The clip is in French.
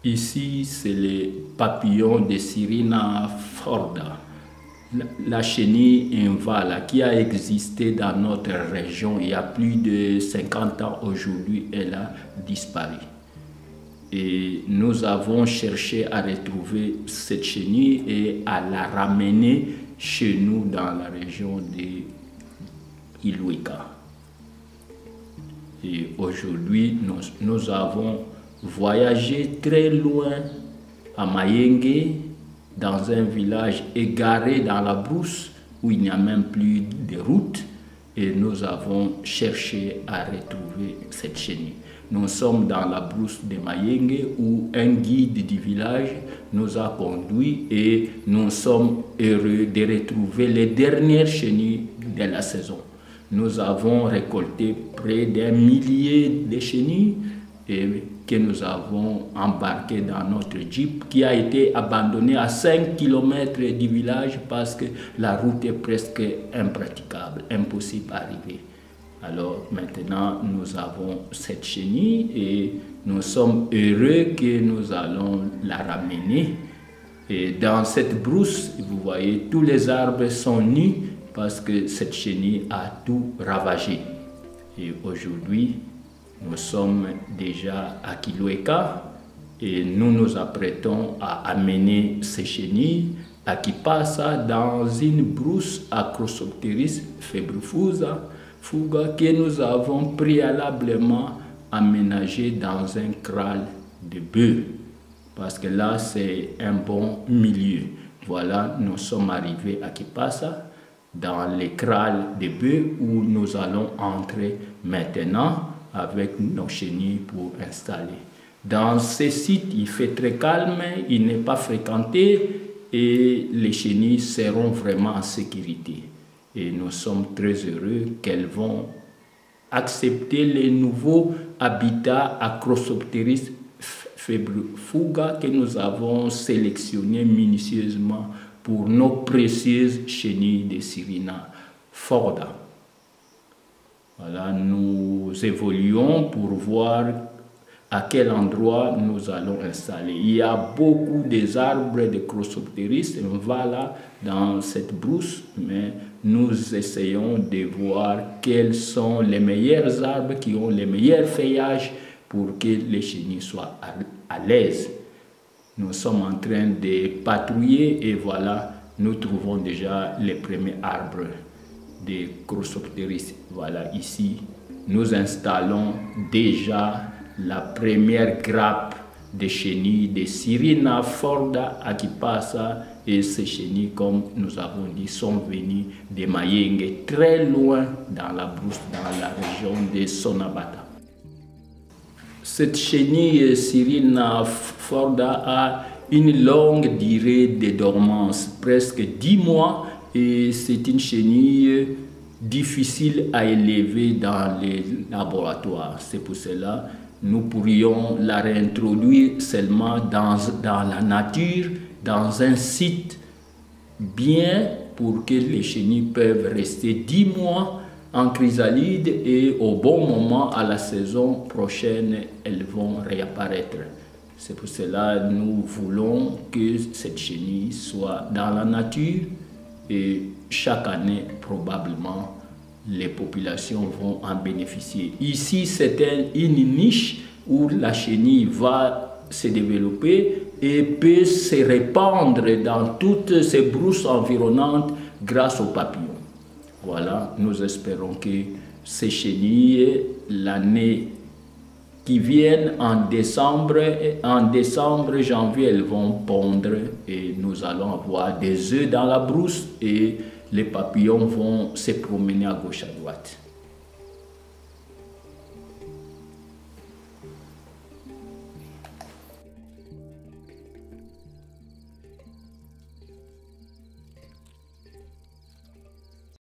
Ici, c'est les papillons de Sirina forda, la chenille invala qui a existé dans notre région il y a plus de 50 ans. Aujourd'hui, elle a disparu. Et nous avons cherché à retrouver cette chenille et à la ramener chez nous dans la région de Iluika. Et aujourd'hui, nous avons voyagé très loin à Mayenge, dans un village égaré dans la brousse où il n'y a même plus de route, et nous avons cherché à retrouver cette chenille. Nous sommes dans la brousse de Mayenge où un guide du village nous a conduits et nous sommes heureux de retrouver les dernières chenilles de la saison. Nous avons récolté près d'1 millier de chenilles et que nous avons embarqué dans notre jeep qui a été abandonné à 5 km du village parce que la route est presque impraticable, impossible à arriver. Alors maintenant, nous avons cette chenille et nous sommes heureux que nous allons la ramener. Et dans cette brousse, vous voyez, tous les arbres sont nus parce que cette chenille a tout ravagé. Et aujourd'hui, nous sommes déjà à Kilueka et nous nous apprêtons à amener ces chenilles à Kipasa dans une brousse à Crossopteris februfusa fuga que nous avons préalablement aménagé dans un kraal de bœufs parce que là c'est un bon milieu. Voilà, nous sommes arrivés à Kipasa dans les kraals de bœufs où nous allons entrer maintenant avec nos chenilles pour installer. Dans ce site, il fait très calme, il n'est pas fréquenté et les chenilles seront vraiment en sécurité. Et nous sommes très heureux qu'elles vont accepter les nouveaux habitats à Crossopteris februfuga que nous avons sélectionnés minutieusement pour nos précieuses chenilles de Sirina forda. Voilà, nous évoluons pour voir à quel endroit nous allons installer. Il y a beaucoup d'arbres de Crossopteris invala dans cette brousse, mais nous essayons de voir quels sont les meilleurs arbres qui ont les meilleurs feuillages pour que les chenilles soient à l'aise. Nous sommes en train de patrouiller et voilà, nous trouvons déjà les premiers arbres de Crossopteris. Voilà, ici, nous installons déjà la première grappe de chenilles de Sirina forda à Kipasa et ces chenilles, comme nous avons dit, sont venues de Mayenge, très loin dans la brousse, dans la région de Sonabata. Cette chenille Sirina forda a une longue durée de dormance, presque 10 mois, et c'est une chenille difficile à élever dans les laboratoires. C'est pour cela que nous pourrions la réintroduire seulement dans la nature, dans un site bien pour que les chenilles peuvent rester 10 mois en chrysalide et au bon moment, à la saison prochaine, elles vont réapparaître. C'est pour cela que nous voulons que cette chenille soit dans la nature et chaque année, probablement, les populations vont en bénéficier. Ici, c'est une niche où la chenille va se développer et peut se répandre dans toutes ces brousses environnantes grâce aux papillons. Voilà, nous espérons que ces chenilles, l'année qui vient, en décembre, janvier, elles vont pondre et nous allons avoir des œufs dans la brousse et les papillons vont se promener à gauche à droite.